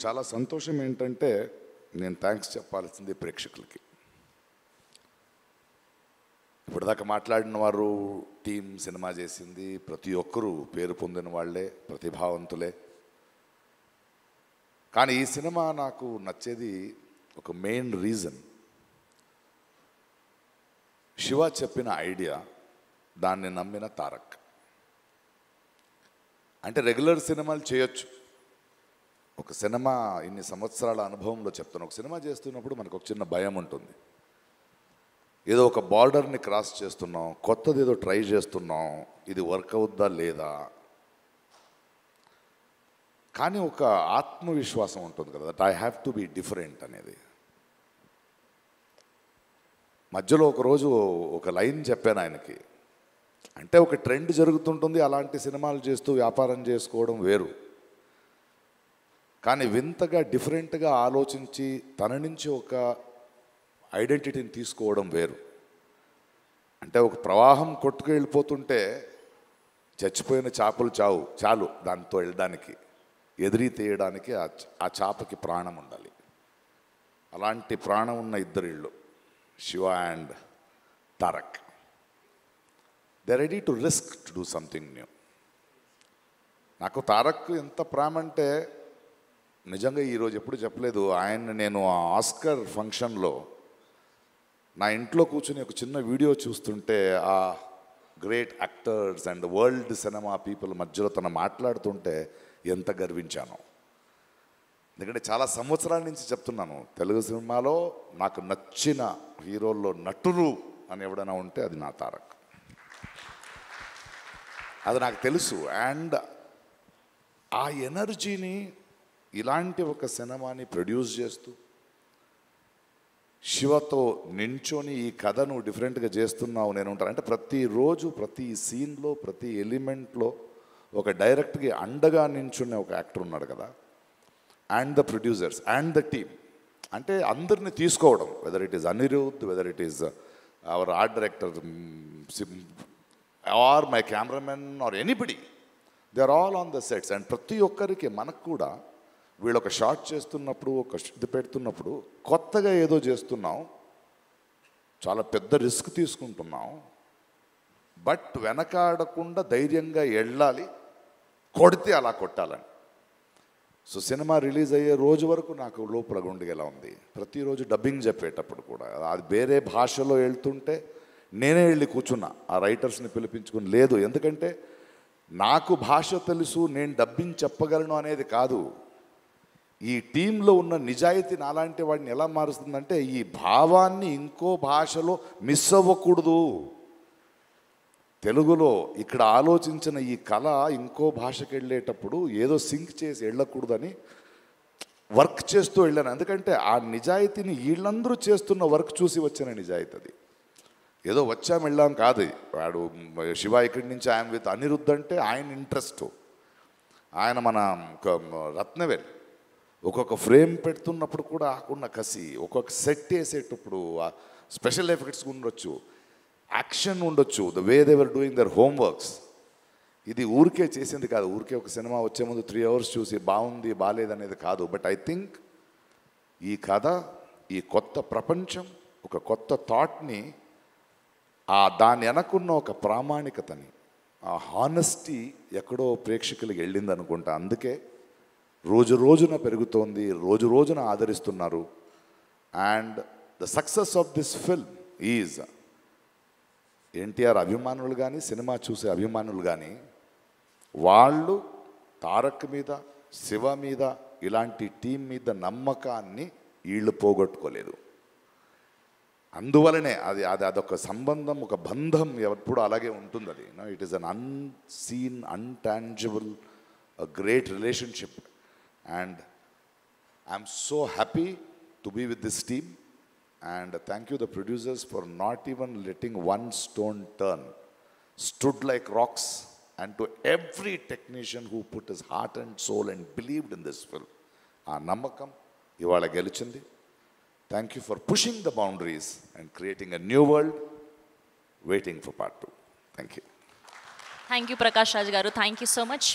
చాలా సంతోషం ఏంటంటే నేను థ్యాంక్స్ చెప్పాల్సింది ప్రేక్షకులకి. ఇప్పటిదాకా మాట్లాడిన వారు టీం సినిమా చేసింది, ప్రతి ఒక్కరూ పేరు పొందిన వాళ్ళే, ప్రతిభావంతులే. కానీ ఈ సినిమా నాకు నచ్చేది ఒక మెయిన్ రీజన్, శివ చెప్పిన ఐడియా, దాన్ని నమ్మిన తారక్. అంటే రెగ్యులర్ సినిమాలు చేయొచ్చు, ఒక సినిమా ఇన్ని సంవత్సరాల అనుభవంలో చెప్తాను, ఒక సినిమా చేస్తున్నప్పుడు మనకు ఒక చిన్న భయం ఉంటుంది. ఏదో ఒక బార్డర్ని క్రాస్ చేస్తున్నాం, కొత్తది ఏదో ట్రై చేస్తున్నాం, ఇది వర్క్ అవుద్దా లేదా. కానీ ఒక ఆత్మవిశ్వాసం ఉంటుంది కదా, that I have to be different అనేది. మధ్యలో ఒకరోజు ఒక లైన్ చెప్పాను ఆయనకి, అంటే ఒక ట్రెండ్ జరుగుతుంటుంది, అలాంటి సినిమాలు చేస్తూ వ్యాపారం చేసుకోవడం వేరు. కానీ వింతగా డిఫరెంట్గా ఆలోచించి తన నుంచి ఒక ఐడెంటిటీని తీసుకోవడం వేరు. అంటే ఒక ప్రవాహం కొట్టుకు వెళ్ళిపోతుంటే చచ్చిపోయిన చేపలు చాలు దాంతో వెళ్ళడానికి, ఎదిరి తీయడానికి ఆ చేపకి ప్రాణం ఉండాలి. అలాంటి ప్రాణం ఉన్న ఇద్దరు ఇళ్ళు, Shiva and Tarak. They ready to risk to do something new. నాకు తారక్ ఎంత ప్రేమ అంటే నిజంగా ఈరోజు ఎప్పుడు చెప్పలేదు. ఆయన నేను ఆ ఆస్కర్ ఫంక్షన్లో నా ఇంట్లో కూర్చుని ఒక చిన్న వీడియో చూస్తుంటే ఆ great actors and world cinema people మధ్యలో తను మాట్లాడుతుంటే ఎంత గర్వించాను. ఎందుకంటే చాలా సంవత్సరాల నుంచి చెప్తున్నాను, తెలుగు సినిమాలో నాకు నచ్చిన హీరోల్లో నటులు అని ఎవడైనా ఉంటే అది నా తారక్. అది నాకు తెలుసు. అండ్ ఆ ఎనర్జీని ఇలాంటి ఒక సినిమాని ప్రొడ్యూస్ చేస్తూ శివతో నించొని ఈ కథను డిఫరెంట్గా చేస్తున్నావు నేను ఉంటాను అంటే ప్రతిరోజు ప్రతి సీన్లో ప్రతి ఎలిమెంట్లో ఒక డైరెక్ట్గా అండగా నించున్న ఒక యాక్టర్ ఉన్నాడు కదా. And the producers and the team, అంటే అందరిని తీసుకోవడం, whether it is Anirudh, whether it is our art director or my cameraman or anybody, they are all on the sets. And ప్రతి ఒక్కరికి మనకు కూడా వీళ్ళు ఒక షాట్ చేస్తున్నప్పుడు, ఒక ఇది పెడుతున్నప్పుడు కొత్తగా ఏదో చేస్తున్నాం, చాలా పెద్ద రిస్క్ తీసుకుంటున్నాం, బట్ వెనకాడకుండా ధైర్యంగా వెళ్ళాలి, కొడితే అలా కొట్టాలని. సో సినిమా రిలీజ్ అయ్యే రోజు వరకు నాకు లోపల గుండెగా ఉంది. ప్రతిరోజు డబ్బింగ్ చెప్పేటప్పుడు కూడా అది వేరే భాషలో వెళ్తుంటే నేనే వెళ్ళి కూర్చున్నా, ఆ రైటర్స్ని పిలిపించుకుని. లేదు, ఎందుకంటే నాకు భాష తెలుసు, నేను డబ్బింగ్ చెప్పగలను అనేది కాదు. ఈ టీంలో ఉన్న నిజాయితీ నాలాంటి వాడిని ఎలా మారుస్తుందంటే ఈ భావాన్ని ఇంకో భాషలో మిస్ అవ్వకూడదు. తెలుగులో ఇక్కడ ఆలోచించిన ఈ కళ ఇంకో భాషకి వెళ్ళేటప్పుడు ఏదో సింక్ చేసి వెళ్ళకూడదని వర్క్ చేస్తూ వెళ్ళాను. ఎందుకంటే ఆ నిజాయితీని వీళ్ళందరూ చేస్తున్న వర్క్ చూసి వచ్చిన నిజాయితీ అది. ఏదో వచ్చాం వెళ్ళాం కాదు. వాడు శివ ఇక్కడి నుంచి ఆయన విత్ అనిరుద్ధ్ అంటే ఆయన ఇంట్రెస్ట్, ఆయన మన రత్నవేల్ ఒక్కొక్క ఫ్రేమ్ పెడుతున్నప్పుడు కూడా ఆకున్న కసి, ఒక్కొక్క సెట్ వేసేటప్పుడు స్పెషల్ ఎఫెక్ట్స్ ఉండొచ్చు, యాక్షన్ ఉండొచ్చు, the way they were doing their homeworks. ఇది ఊరికే చేసింది కాదు, ఊరికే ఒక సినిమా వచ్చే ముందు 3 hours చూసి బాగుంది బాగాలేదనేది కాదు. బట్ ఐ థింక్ ఈ కథ, ఈ కొత్త ప్రపంచం, ఒక కొత్త థాట్ని, దాని వెనకున్న ఒక ప్రామాణికతని, ఆ హానెస్టీ ఎక్కడో ప్రేక్షకులకి వెళ్ళింది అనుకుంటా. అందుకే రోజు రోజున పెరుగుతోంది, రోజు రోజున ఆదరిస్తున్నారు. And the success of this film is NTR అభిమానులు కానీ, సినిమా చూసే అభిమానులు కానీ, వాళ్ళు తారక్ మీద, శివ మీద, ఇలాంటి టీం మీద నమ్మకాన్ని వీళ్ళు పోగొట్టుకోలేదు. అందువలనే అదొక సంబంధం, ఒక బంధం ఎప్పుడు అలాగే ఉంటుంది. అది it is an unseen, intangible, a great relationship. And I'm so happy to be with this team. And thank you the producers for not even letting one stone turn. Stood like rocks. And to every technician who put his heart and soul and believed in this film. Namakam ivala gelichindi. Thank you for pushing the boundaries and creating a new world, waiting for part 2. Thank you. Thank you, Prakash Raj garu. Thank you so much.